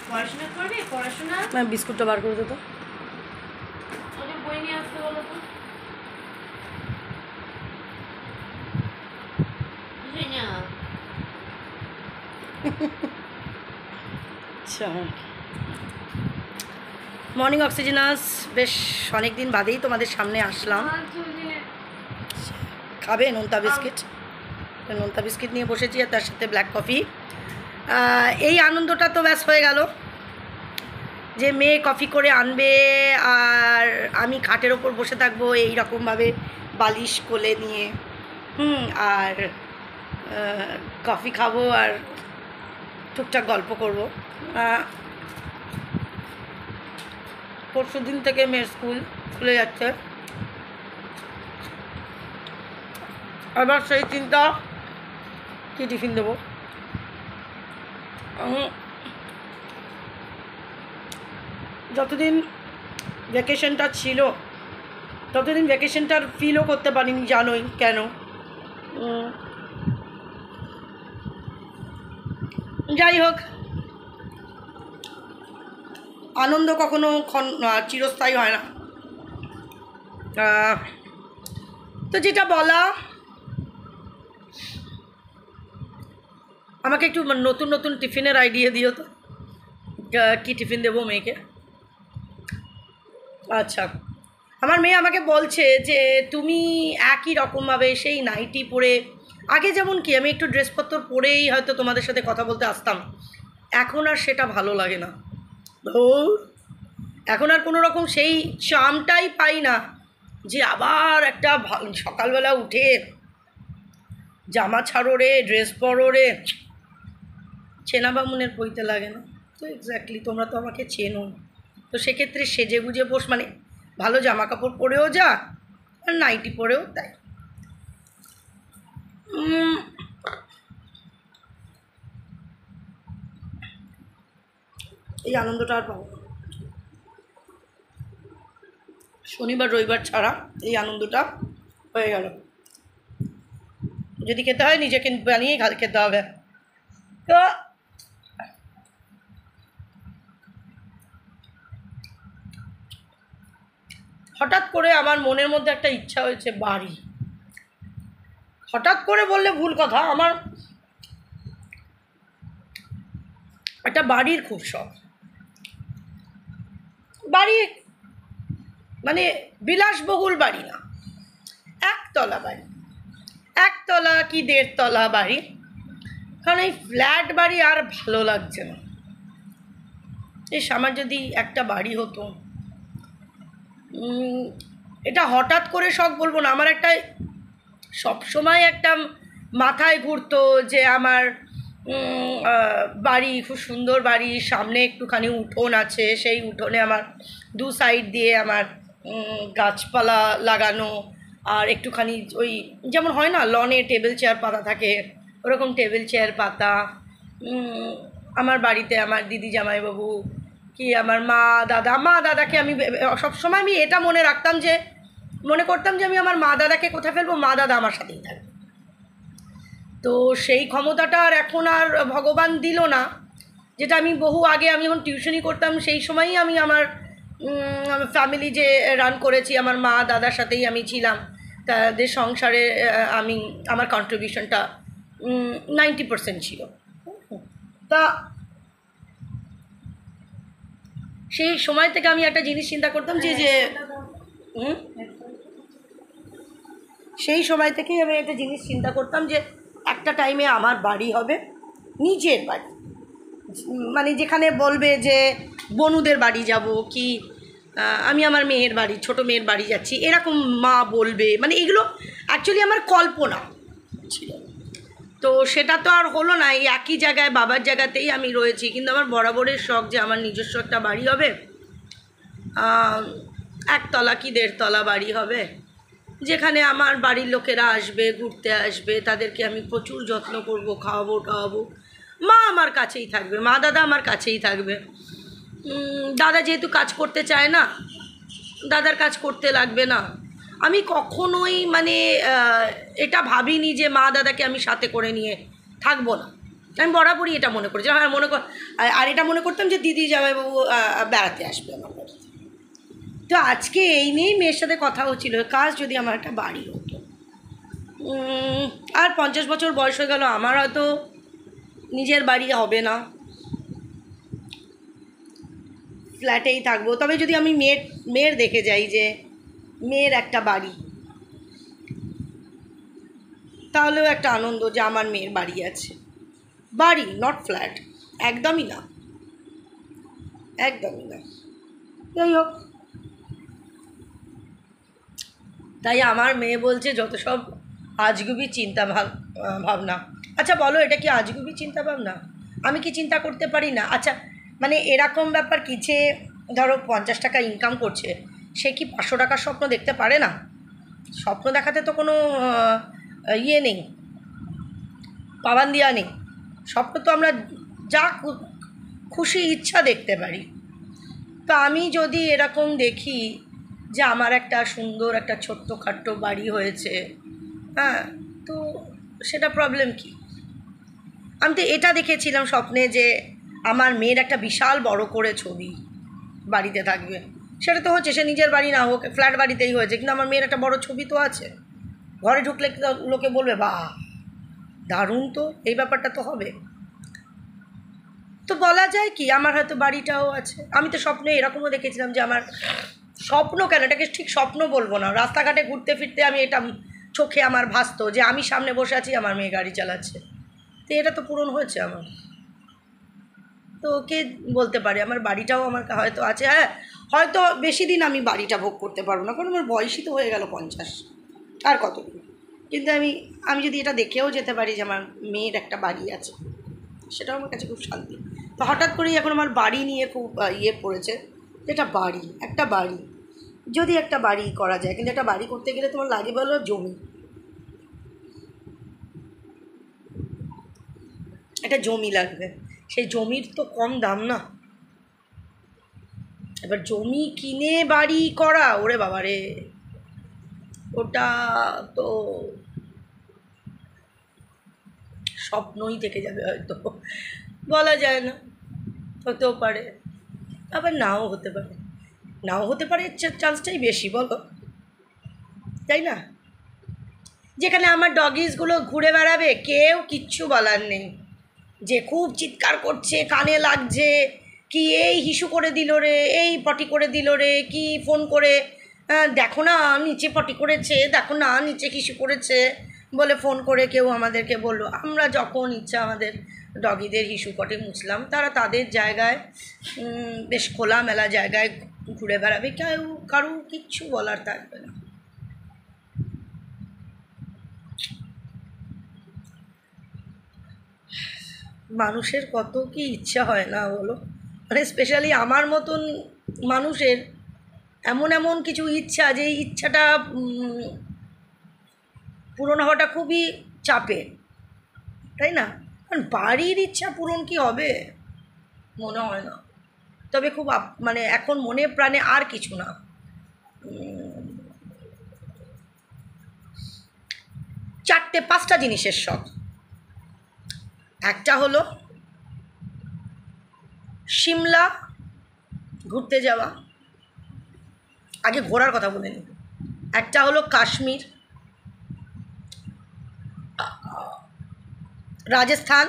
পড়াশোনা করবে? পড়াশোনা বিস্কুটটা বার করে দে তো। ওকে বই নিয়ে আসতে বলো তো। আচ্ছা, মর্নিং অক্সিজেনাস, বেশ অনেক দিন বাদেই তোমাদের সামনে আসলাম। খাবে নোনতা বিস্কিট? নোনতা বিস্কিট নিয়ে বসেছি আর তার সাথে ব্ল্যাক কফি। এই আনন্দটা তো ব্যাস হয়ে গেল যে মেয়ে কফি করে আনবে আর আমি খাটের ওপর বসে থাকবো এই রকমভাবে বালিশ কোলে নিয়ে, আর কফি খাবো আর টুকটাক গল্প করবো। পরশু দিন থেকে মেয়ের স্কুল খুলে যাচ্ছে, আবার সেই চিন্তা কী টিফিন দেবো। যতদিন ভ্যাকেশনটা ছিল ততদিন ভ্যাকেশনটার ফিলও করতে পারিনি, জানোই কেন। যাই হোক, আনন্দ কখনো চিরস্থায়ী হয় না। তো যেটা বলা, আমাকে একটু নতুন নতুন টিফিনের আইডিয়া দিও তো, কী টিফিন দেবো মেয়েকে। আচ্ছা, আমার মেয়ে আমাকে বলছে যে তুমি একই রকমভাবে সেই নাইটি পরে, আগে যেমন কি আমি একটু ড্রেসপত্র পরেই হয়তো তোমাদের সাথে কথা বলতে আসতাম, এখন আর সেটা ভালো লাগে না। এখন আর কোনো রকম সেই চামটাই পাই না যে আবার একটা সকালবেলা উঠে জামা ছাড়ো রে, ড্রেস পরো রে, চেনা বামুনের পইতে লাগে না। তো এক্স্যাক্টলি তোমরা তো আমাকে চেনো, তো সেক্ষেত্রে সেজে গুজে বস, মানে ভালো জামা কাপড় পরেও যা আর নাইটি পরেও তাই। এই আনন্দটা আর পাবো না, শনিবার রবিবার ছাড়া এই আনন্দটা হয়ে গেল। যদি খেতে হয় নিজেকে বানিয়েই খেতে হবে। তো হঠাৎ করে আমার মনের মধ্যে একটা ইচ্ছা হয়েছে বাড়ি। হঠাৎ করে বললে ভুল কথা, আমার একটা বাড়ির খুব শখ। বাড়ি মানে বিলাসবহুল বাড়ি না, একতলা বাড়ি, একতলা কি 1.5 তলা বাড়ি। কারণ এই ফ্ল্যাট বাড়ি আর ভালো লাগছে না। আমার যদি একটা বাড়ি হতো, এটা হঠাৎ করে শখ বলবো না, আমার একটা সবসময় একটা মাথায় ঘুরতো যে আমার বাড়ি, খুব সুন্দর বাড়ি, সামনে একটুখানি উঠোন আছে, সেই উঠোনে আমার 2 সাইড দিয়ে আমার গাছপালা লাগানো, আর একটুখানি ওই যেমন হয় না লনে টেবিল চেয়ার পাতা থাকে, ওরকম টেবিল চেয়ার পাতা। আমার বাড়িতে আমার দিদি জামাইবাবু কি আমার মা দাদাকে আমি সবসময় আমি এটা মনে করতাম যে আমি আমার মা দাদাকে কোথায় ফেলবো, মা দাদা আমার সাথেই থাকবে। তো সেই ক্ষমতাটা আর এখন আর ভগবান দিল না, যেটা আমি বহু আগে, আমি যখন টিউশনি করতাম সেই সময়ই আমি আমার ফ্যামিলি যে রান করেছি, আমার মা দাদার সাথেই আমি ছিলাম, তাদের সংসারে আমার কন্ট্রিবিউশনটা 90% ছিল। তা সেই সময় থেকে আমি একটা জিনিস চিন্তা করতাম যে সেই সময় থেকেই আমি একটা জিনিস চিন্তা করতাম যে একটা টাইমে আমার বাড়ি হবে, নিজের বাড়ি, মানে যেখানে বলবে যে বনুদের বাড়ি যাব, কি আমি আমার মেয়ের বাড়ি, ছোটো মেয়ের বাড়ি যাচ্ছি, এরকম মা বলবে, মানে এগুলো অ্যাকচুয়ালি আমার কল্পনা ছিল। তো সেটা তো আর হলো না, এই একই জায়গায় বাবার জায়গাতেই আমি রয়েছি। কিন্তু আমার বরাবরের শখ যে আমার নিজস্ব একটা বাড়ি হবে, 1 তলা কি 1.5 তলা বাড়ি হবে, যেখানে আমার বাড়ির লোকেরা আসবে, ঘুরতে আসবে, তাদেরকে আমি প্রচুর যত্ন করব, খাওয়াবো টাওয়াবো। মা আমার কাছেই থাকবে, মা দাদা আমার কাছেই থাকবে। দাদা যেহেতু কাজ করতে চায় না, দাদার কাজ করতে লাগবে না। আমি কখনোই মানে এটা ভাবিনি যে মা দাদাকে আমি সাথে করে নিয়ে থাকবো না, আমি বরাবরই এটা মনে করেছিলাম, হ্যাঁ আর এটা মনে করতাম যে দিদি জামাইবাবু বেড়াতে আসবে আমার বাড়িতে। তো আজকে এই নিয়েই মেয়ের সাথে কথা হচ্ছিল, কাজ যদি আমার একটা বাড়ি হতো। আর 50 বছর বয়স হয়ে গেল, আমার হয়তো নিজের বাড়ি হবে না, ফ্ল্যাটেই থাকবো। তবে যদি আমি মেয়ের দেখে যাই যে মেয়ের একটা বাড়ি, তাহলেও একটা আনন্দ যে আমার মেয়ের বাড়ি আছে। বাড়ি, নট ফ্ল্যাট, একদমই না, একদমই না। যাই হোক, তাই আমার মেয়ে বলছে যত সব আজগুবি চিন্তা ভাবনা। আচ্ছা বলো, এটা কি আজগুবি চিন্তা ভাবনা? আমি কি চিন্তা করতে পারি না? আচ্ছা মানে এরকম ব্যাপার কি যে ধরো 50 টাকা ইনকাম করছে, সে কি 500 টাকার স্বপ্ন দেখতে পারে না? স্বপ্ন দেখাতে তো কোনো ইয়ে নেই, পাবান্দিয়া নেই। স্বপ্ন তো আমরা যা খুশি ইচ্ছা দেখতে পারি। তো আমি যদি এরকম দেখি যে আমার একটা সুন্দর একটা ছোট্টখাট্ট বাড়ি হয়েছে, হ্যাঁ, তো সেটা প্রবলেম কি? আমি তো এটা দেখেছিলাম স্বপ্নে যে আমার মেয়ের একটা বিশাল বড় করে ছবি বাড়িতে থাকবে। সেটা তো হচ্ছে, সে নিজের বাড়ি না হোক, ফ্ল্যাট বাড়িতেই হয়েছে, কিন্তু আমার মেয়ের একটা বড় ছবি তো আছে। ঘরে ঢুকলে লোকে বলবে বাহ দারুণ, তো এই ব্যাপারটা তো হবে। তো বলা যায় কি আমার হয়তো বাড়িটাও আছে। আমি তো স্বপ্নে এরকমও দেখেছিলাম যে আমার স্বপ্ন, কেন এটাকে ঠিক স্বপ্ন বলবো না, রাস্তাঘাটে ঘুরতে ফিরতে আমি এটা চোখে আমার ভাসতো যে আমি সামনে বসে আছি, আমার মেয়ে গাড়ি চালাচ্ছে। তো এটা তো পূরণ হয়েছে আমার। তো কে বলতে পারে আমার বাড়িটাও আমার হয়তো আছে। হ্যাঁ, হয়তো বেশি দিন আমি বাড়িটা ভোগ করতে পারবো না, কারণ আমার বয়সই তো হয়ে গেল 50, আর কত। কিন্তু আমি যদি এটা দেখেও যেতে পারি যে আমার মেয়ের একটা বাড়ি আছে, সেটাও আমার কাছে খুব শান্তি। তো হঠাৎ করেই এখন আমার বাড়ি নিয়ে খুব ইয়ে পড়েছে, যেটা বাড়ি, একটা বাড়ি, যদি একটা বাড়ি করা যায়। কিন্তু একটা বাড়ি করতে গেলে তোমার লাগে বলো জমি, একটা জমি লাগবে। সেই জমির তো কম দাম না। এবার জমি কিনে বাড়ি করা, ওরে বাবা রে, ওটা তো স্বপ্নই থেকে যাবে হয়তো, বলা যায় না। হতেও পারে, আবার নাও হতে পারে। নাও হতে পারে, চান্সটাই বেশি, বলো, তাই না? যেখানে আমার ডগিসগুলো ঘুরে বেড়াবে, কেউ কিচ্ছু বলার নেই। যে খুব চিৎকার করছে, কানে লাগছে, কি এই হিসু করে দিল রে, এই পটি করে দিল রে, কি ফোন করে দেখো না নিচে পটি করেছে, দেখো না নিচে হিসু করেছে বলে ফোন করে কেউ আমাদেরকে বললো। আমরা যখন ইচ্ছা আমাদের ডগিদের হিসু পটি মুছলাম, তারা তাদের জায়গায় বেশ খোলামেলা জায়গায় ঘুরে বেড়াবে, কারো কিচ্ছু বলার থাকবে না। মানুষের কত কি ইচ্ছা হয় না বলো, মানে স্পেশালি আমার মতন মানুষের এমন এমন কিছু ইচ্ছা, যে ইচ্ছাটা পূরণ হওয়াটা খুবই চাপের, তাই না? কারণ বাড়ির ইচ্ছা পূরণ কি হবে, মনে হয় না। তবে খুব মানে এখন মনে প্রাণে আর কিছু না, 4-5টা জিনিসের শখ। একটা হলো সিমলা ঘুরতে যাওয়া, আগে ঘোরার কথা বলে নিই। একটা হলো কাশ্মীর, রাজস্থান,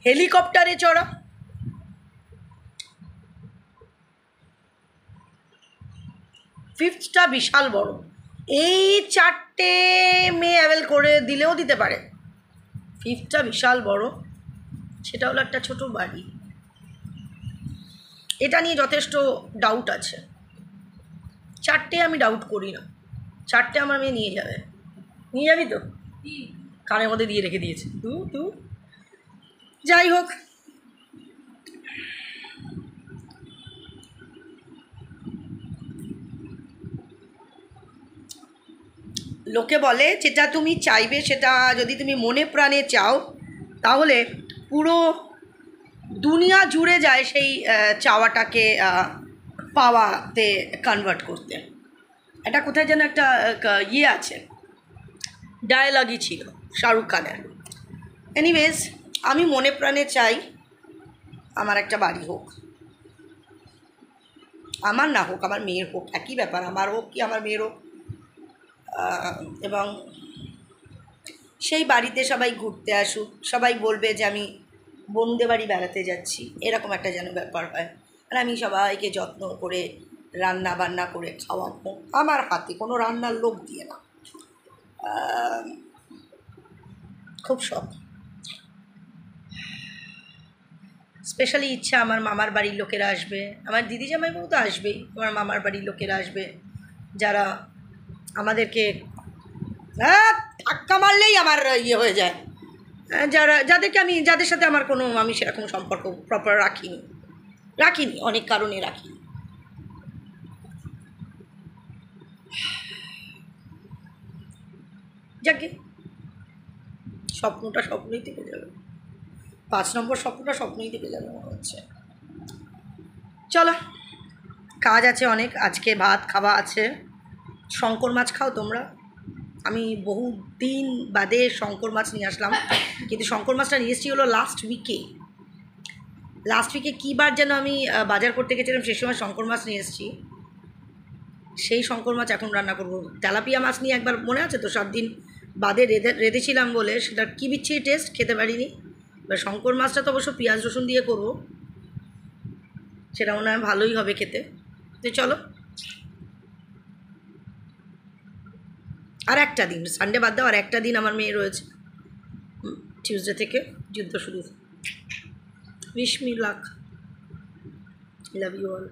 হেলিকপ্টারে চড়া, ফিফথটা বিশাল বড়। এই 4টে মেয়ে অ্যাভেল করে দিলেও দিতে পারে। ফিফথটা বিশাল বড়, সেটা হলো একটা ছোট বাড়ি। এটা নিয়ে যথেষ্ট ডাউট আছে। 4টে আমি ডাউট করি না, 4টে আমার মেয়ে নিয়ে যাবে। নিয়ে যাবি তো? কানের মধ্যে দিয়ে রেখে দিয়েছে তু। যাই হোক, লোকে বলে যেটা তুমি চাইবে, সেটা যদি তুমি মনে প্রাণে চাও, তাহলে পুরো দুনিয়া জুড়ে যায় সেই চাওয়াটাকে পাওয়াতে কনভার্ট করতে। এটা কোথায় যেন একটা ইয়ে আছে, ডায়লগই ছিল শাহরুখ খানের। এনিওয়েজ, আমি মনে প্রাণে চাই আমার একটা বাড়ি হোক, আমার না হোক, আমার মেয়ের হোক, একই ব্যাপার, আমার হোক কি আমার মেয়ের হোক। এবং সেই বাড়িতে সবাই ঘুরতে আসুক, সবাই বলবে যে আমি বন্ধুদের বাড়ি বেড়াতে যাচ্ছি, এরকম একটা যেন ব্যাপার হয়। আর আমি সবাইকে যত্ন করে রান্না বান্না করে খাওয়াবো আমার হাতে, কোনো রান্নার লোক দিয়ে না। খুব শখ। স্পেশালি ইচ্ছা আমার মামার বাড়ির লোকেরা আসবে, আমার দিদি জামাইবাবু তো আসবেই, আমার মামার বাড়ির লোকেরা আসবে, যারা আমাদেরকে ধাক্কা মারলেই আমার ইয়ে হয়ে যায়, যাদের সাথে আমার কোনো, আমি সেরকম সম্পর্ক প্রপার রাখিনি অনেক কারণে রাখিনি। যাকে স্বপ্নটা স্বপ্নই থেকে যাবে, 5 নম্বর স্বপ্নটা স্বপ্নই থেকে যাবে মনে হচ্ছে। চলো, কাজ আছে অনেক, আজকে ভাত খাওয়া আছে। শঙ্কর মাছ খাও তোমরা? আমি বহু দিন বাদে শঙ্কর মাছ নিয়ে আসলাম, কিন্তু শঙ্কর মাছটা নিয়ে এসেছি হলো লাস্ট উইকে কী বার যেন আমি বাজার করতে গেছিলাম, সেই সময় শঙ্কর মাছ নিয়ে এসেছি। সেই শঙ্কর মাছ এখন রান্না করব। তেলাপিয়া মাছ নিয়ে একবার মনে আছে তো 7 দিন বাদে রেঁধেছিলাম বলে, সেটা কী বিচ্ছিরি টেস্ট, খেতে পারিনি। এবার শঙ্কর মাছটা তো অবশ্য পেঁয়াজ রসুন দিয়ে করব, সেটা মনে হয় ভালোই হবে খেতে। তো চলো, আর একটা দিন, সানডে বাদ দাও, আর একটা দিন আমার মেয়ে রয়েছে, টিউসডে থেকে যুদ্ধ শুরু। Wish me luck, love you all.